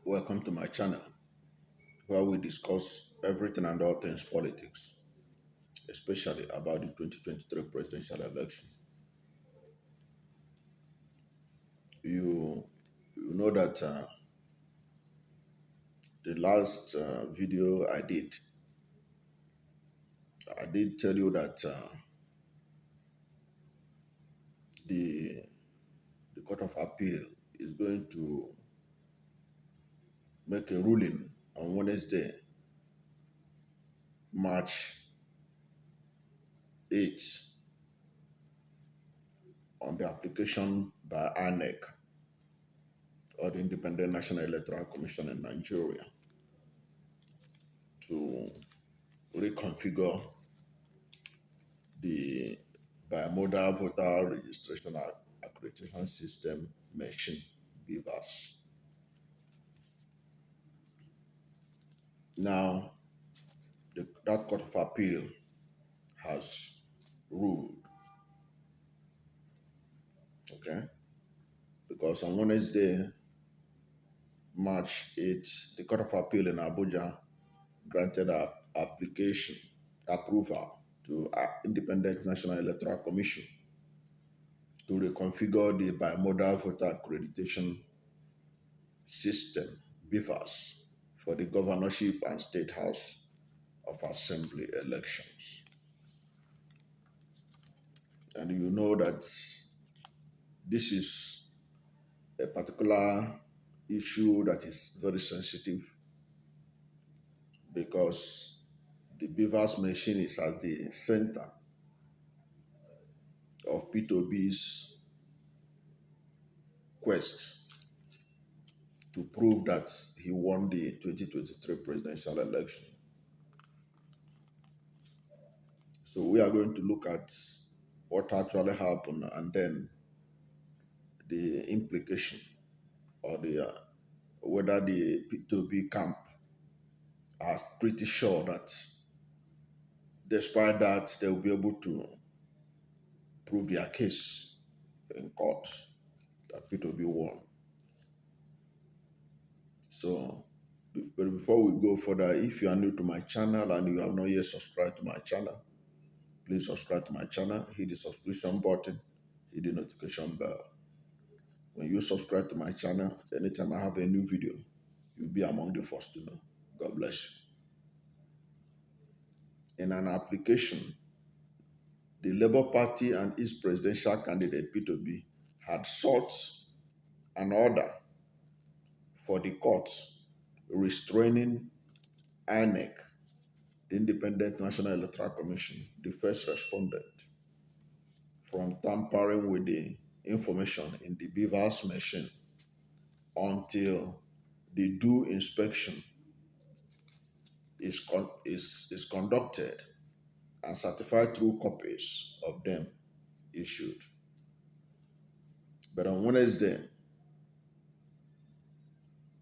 Welcome to my channel where we discuss everything and all things politics, especially about the 2023 presidential election. You know that the last video I did tell you that the the Court of Appeal is going to make a ruling on Wednesday, March 8th, on the application by INEC, or the Independent National Electoral Commission in Nigeria, to reconfigure the bimodal voter registration accreditation system machine beavers. Now, that Court of Appeal has ruled, okay? Because on Wednesday, March 8th, the Court of Appeal in Abuja granted application approval to Independent National Electoral Commission to reconfigure the bimodal voter accreditation system BVAS for the governorship and state house of assembly elections. And you know that this is a particular issue that is very sensitive because the BVAS machine is at the center of Peter Obi's quest to prove that he won the 2023 presidential election. So we are going to look at what actually happened and then the implication or the whether the P2B camp are pretty sure that despite that they will be able to prove their case in court that P2B won. So, but before we go further, if you are new to my channel and you have not yet subscribed to my channel, please subscribe to my channel, hit the subscription button, hit the notification bell. When you subscribe to my channel, anytime I have a new video, you'll be among the first to know. God bless you. In an application, the Labour Party and its presidential candidate Peter Obi had sought an order for the court restraining INEC, the Independent National Electoral Commission, the first respondent, from tampering with the information in the BVAS machine until the due inspection is conducted and certified true copies of them issued. But on Wednesday,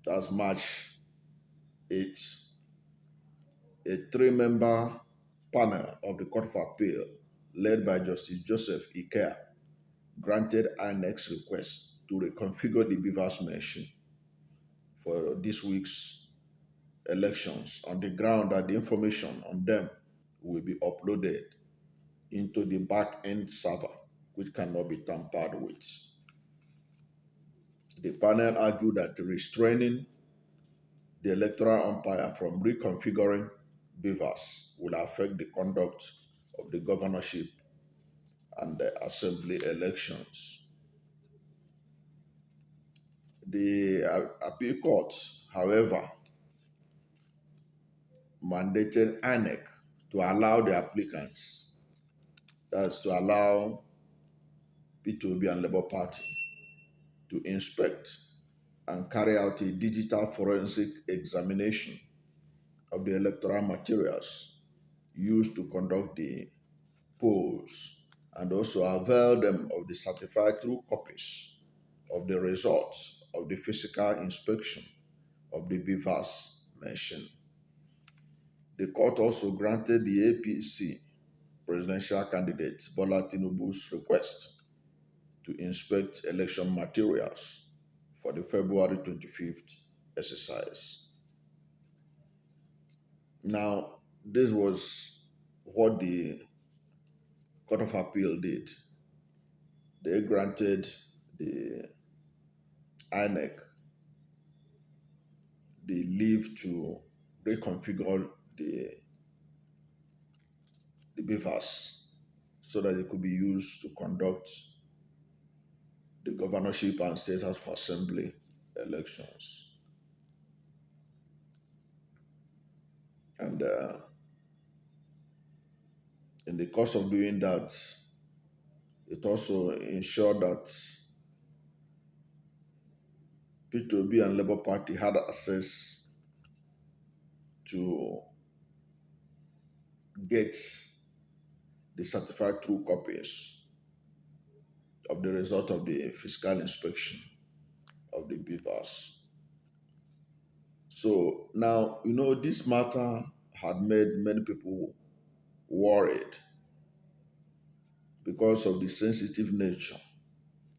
that's March 8th, a three-member panel of the Court of Appeal, led by Justice Joseph Ikea, granted INEC's request to reconfigure the BVAS machine for this week's elections on the ground that the information on them will be uploaded into the back-end server, which cannot be tampered with. The panel argued that restraining the electoral umpire from reconfiguring BVAS will affect the conduct of the governorship and the assembly elections. The appeal court, however, mandated INEC to allow the applicants, that's to allow P2B and Labour Party, to inspect and carry out a digital forensic examination of the electoral materials used to conduct the polls and also avail them of the certified true copies of the results of the physical inspection of the BVAS machine. The court also granted the APC presidential candidate Bola Tinubu's request to inspect election materials for the February 25th exercise. Now, this was what the Court of Appeal did. They granted the INEC the leave to reconfigure the beavers so that it could be used to conduct the governorship and state house of assembly elections. And in the course of doing that, it also ensured that Peter Obi and Labour Party had access to get the certified true copies of the result of the fiscal inspection of the beavers. So now, this matter had made many people worried because of the sensitive nature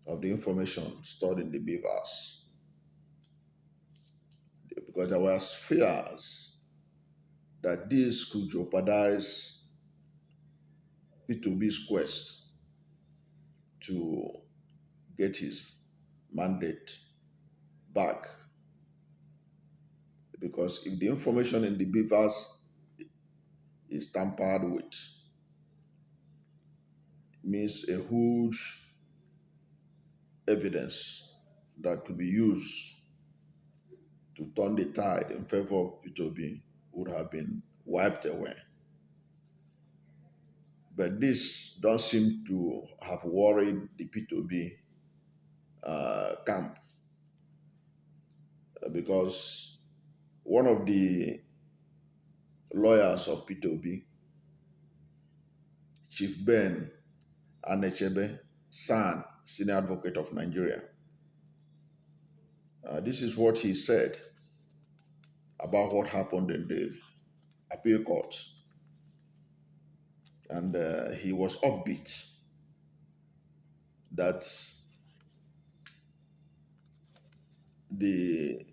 of the information stored in the beavers. Because there was fears that this could jeopardize P2B's quest to get his mandate back. Because if the information in the beavers is tampered with, it means a huge evidence that could be used to turn the tide in favor of P2B would have been wiped away. But this don't seem to have worried the P2B camp because one of the lawyers of P2B, Chief Ben Anechebe San, senior advocate of Nigeria, this is what he said about what happened in the appeal court. And he was upbeat that the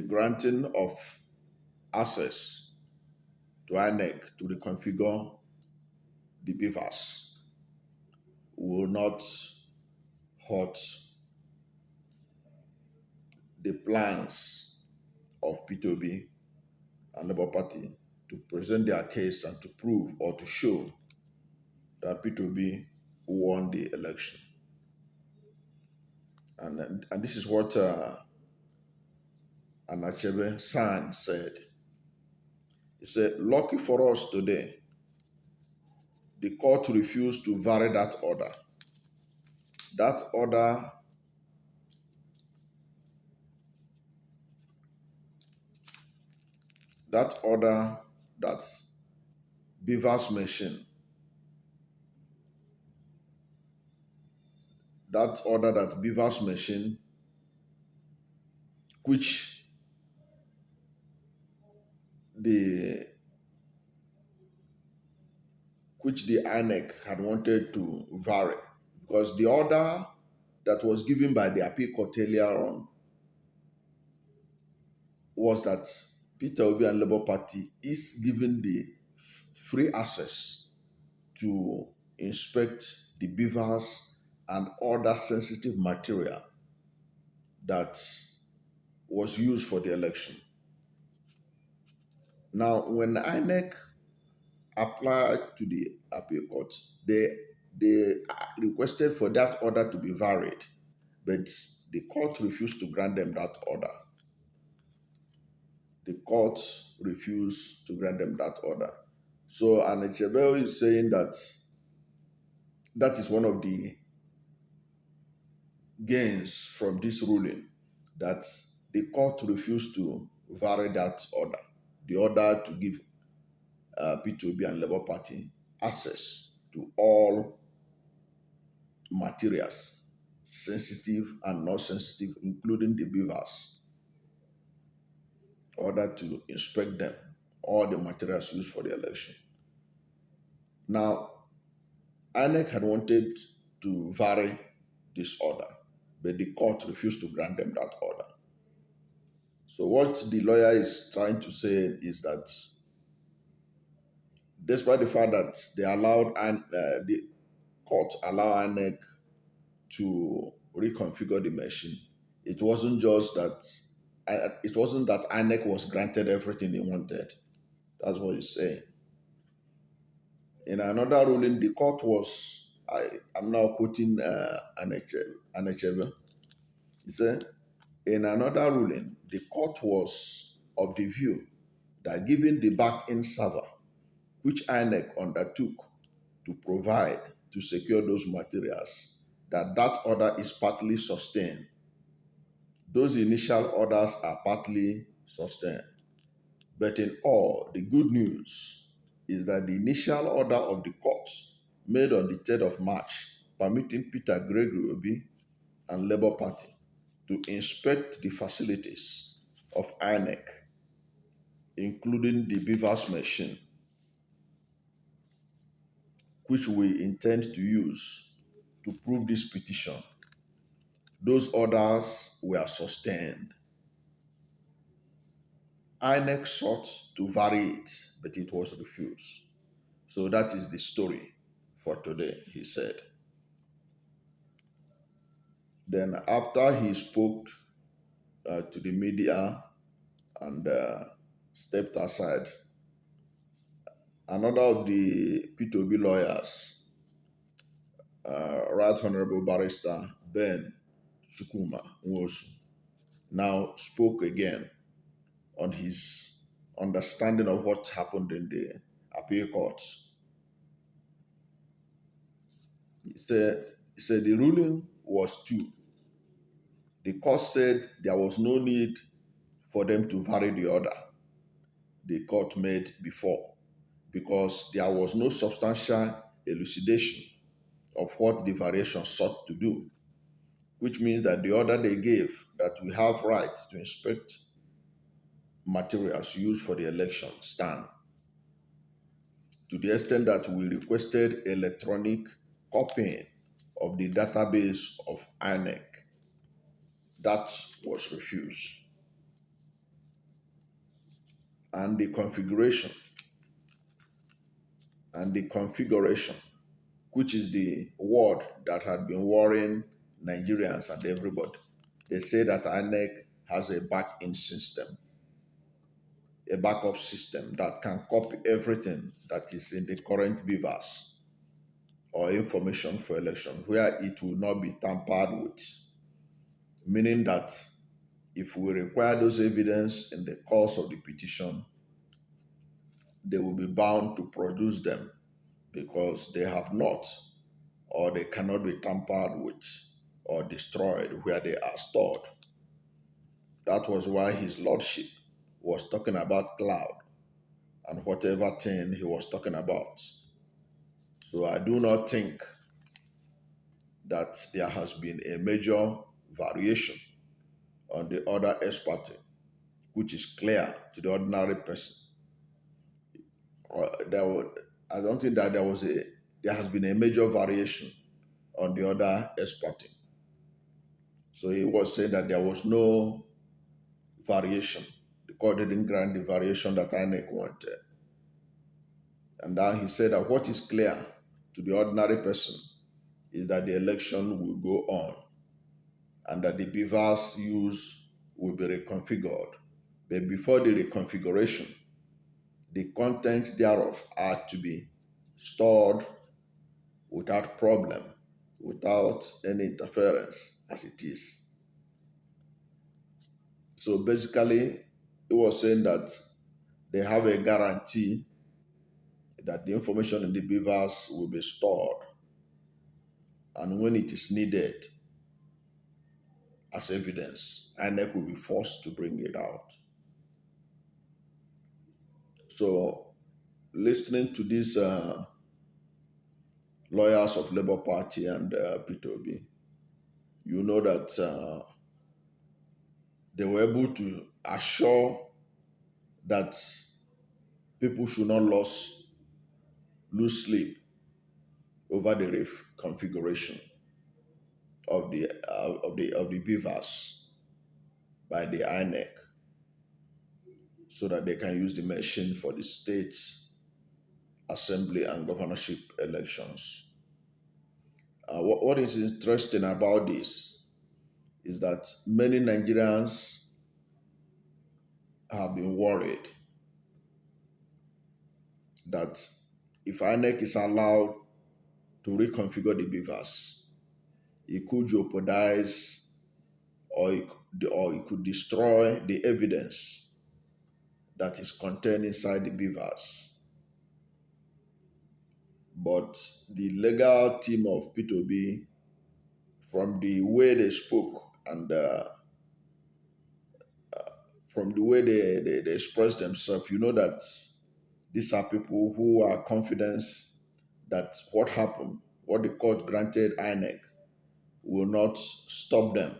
granting of access to INEC to reconfigure the beavers will not hurt the plans of P2B and Labour Party to present their case and to prove or to show that P2B won the election. And this is what Anachebe San said. He said, lucky for us today, the court refused to vary that order. That order that Beaver's machine, which the INEC had wanted to vary, because the order that was given by the appeal court earlier on was that Peter Obi and Labour Party is given the free access to inspect the beavers and other sensitive material that was used for the election. Now, when INEC applied to the appeal court, they requested for that order to be varied, but the court refused to grant them that order. The court refused to grant them that order. So Anechebe is saying that that is one of the gains from this ruling, that the court refused to vary that order, the order to give P2B and Labour Party access to all materials, sensitive and not sensitive, including the beavers, in order to inspect them, all the materials used for the election. Now, INEC had wanted to vary this order, but the court refused to grant them that order. So what the lawyer is trying to say is that despite the fact that they allowed and the court allowed INEC to reconfigure the machine, it wasn't just that it wasn't that INEC was granted everything they wanted. That's what he's saying. In another ruling, the court was, I'm now quoting Anechebe. He said, in another ruling, the court was of the view that given the back-end server, which INEC undertook to provide to secure those materials, that order is partly sustained. Those initial orders are partly sustained. But in all, the good news is that the initial order of the court made on the 3rd of March, permitting Peter Obi and Labour Party to inspect the facilities of INEC, including the Beavers machine, which we intend to use to prove this petition. Those orders were sustained. INEC sought to vary it, but it was refused. So that is the story for today, he said. Then after he spoke to the media and stepped aside, another of the P2B lawyers, Right Honorable Barrister Ben Chukuma Nwosu, now spoke again on his understanding of what happened in the appeal courts. He said the ruling was two. The court said there was no need for them to vary the order the court made before because there was no substantial elucidation of what the variation sought to do, which means that the order they gave that we have rights to inspect materials used for the election stand, to the extent that we requested electronic copying of the database of INEC. That was refused. And the configuration, which is the word that had been worrying Nigerians and everybody. They say that INEC has a back-end system, a backup system that can copy everything that is in the current beavers or information for election, where it will not be tampered with. Meaning that if we require those evidence in the course of the petition, they will be bound to produce them because they have not or they cannot be tampered with or destroyed where they are stored. That was why his lordship was talking about cloud and whatever thing he was talking about. So I do not think that there has been a major variation on the other expertise, which is clear to the ordinary person. I don't think that there has been a major variation on the other expertise. So he was saying that there was no variation. The court didn't grant the variation that INEC wanted. And then he said that what is clear to the ordinary person is that the election will go on and that the beavers used will be reconfigured. But before the reconfiguration, the contents thereof are to be stored without problem, without any interference as it is. So basically, it was saying that they have a guarantee that the information in the beavers will be stored, and when it is needed as evidence, INEC will be forced to bring it out. So, listening to these lawyers of Labour Party and Peter Obi, you know that they were able to assure that people should not lose sleep over the reconfiguration of the beavers by the INEC. so that they can use the machine for the state assembly and governorship elections. What is interesting about this is that many Nigerians have been worried that if INEC is allowed to reconfigure the beavers, it could jeopardize or it could destroy the evidence that is contained inside the beavers. But the legal team of P2B, from the way they spoke and from the way they express themselves, you know that these are people who are confident that what happened, what the court granted INEC, will not stop them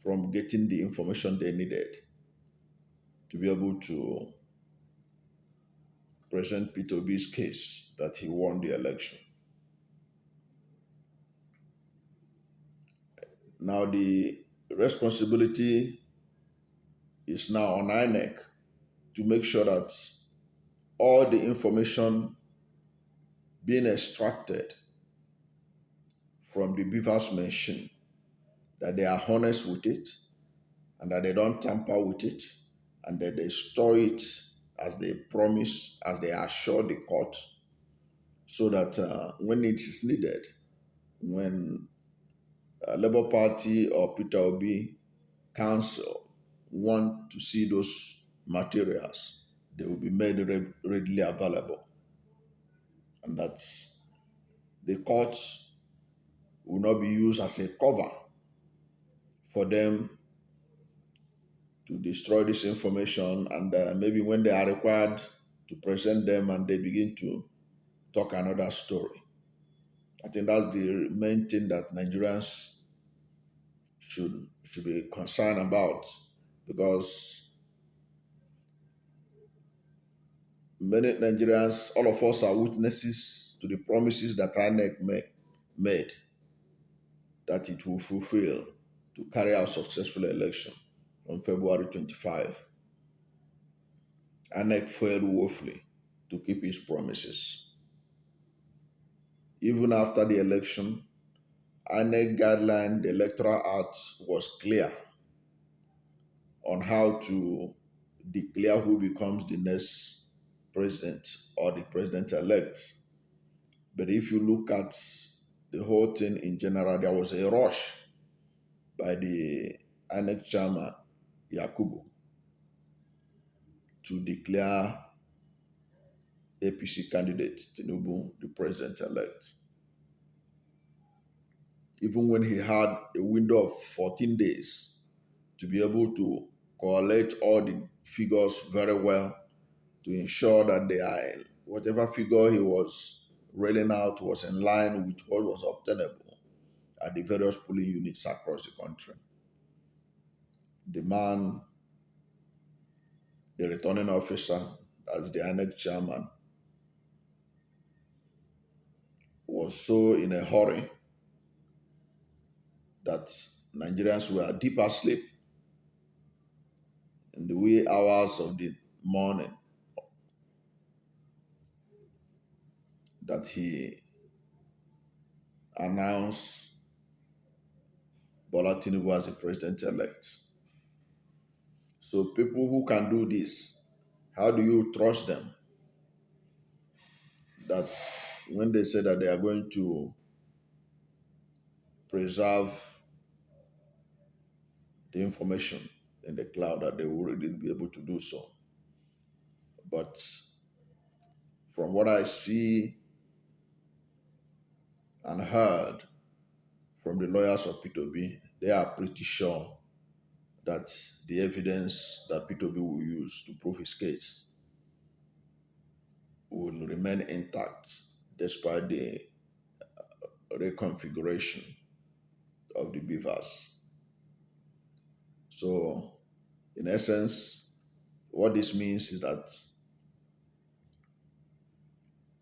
from getting the information they needed to be able to present Peter Obi's case that he won the election. Now the responsibility is now on INEC to make sure that all the information being extracted from the beavers machine, that they are honest with it and that they don't tamper with it and that they store it as they promise, as they assure the court, so that when it is needed, when Labour Party or Peter Obi Council want to see those materials, they will be made readily available. And that the courts will not be used as a cover for them to destroy this information. And maybe when they are required to present them and they begin to talk another story. I think that's the main thing that Nigerians should be concerned about, because many Nigerians, all of us are witnesses to the promises that INEC made that it will fulfill to carry out successful election on February 25. INEC failed woefully to keep its promises. Even after the election, INEC guideline, the Electoral Act, was clear on how to declare who becomes the next president or the president-elect. But if you look at the whole thing in general, there was a rush by the INEC chairman, Yakubu, to declare APC candidate Tinubu the president-elect. Even when he had a window of 14 days to be able to collate all the figures very well to ensure that whatever figure he was railing out was in line with what was obtainable at the various polling units across the country. The man, the returning officer, as the INEC chairman, was so in a hurry that Nigerians were deep asleep in the wee hours of the morning that he announced Bola Tinubu as the president-elect. So people who can do this, how do you trust them? That when they say that they are going to preserve the information in the cloud, that they will really be able to do so. But from what I see and heard from the lawyers of P2B, they are pretty sure that the evidence that P2B will use to prove his case will remain intact despite the reconfiguration of the beavers. So, in essence, what this means is that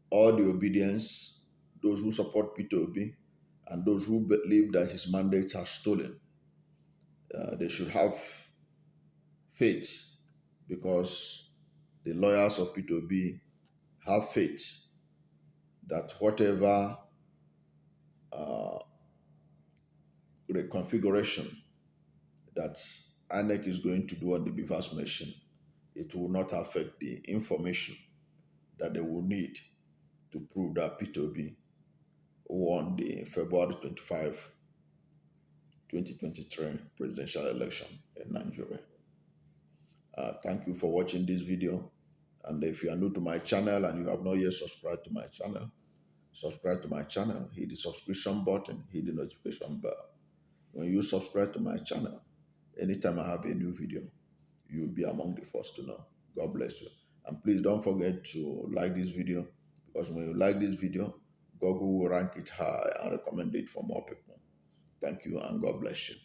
all the obedience, those who support Peter Obi and those who believe that his mandates are stolen, they should have faith, because the lawyers of Peter Obi have faith that whatever reconfiguration that INEC is going to do on the BVAS machine, it will not affect the information that they will need to prove that Peter Obi won the February 25, 2023 presidential election in Nigeria. Thank you for watching this video. And if you are new to my channel and you have not yet subscribed to my channel, subscribe to my channel, hit the subscription button, hit the notification bell. When you subscribe to my channel, anytime I have a new video, you'll be among the first to know. God bless you. And please don't forget to like this video, because when you like this video, Google will rank it high and recommend it for more people. Thank you and God bless you.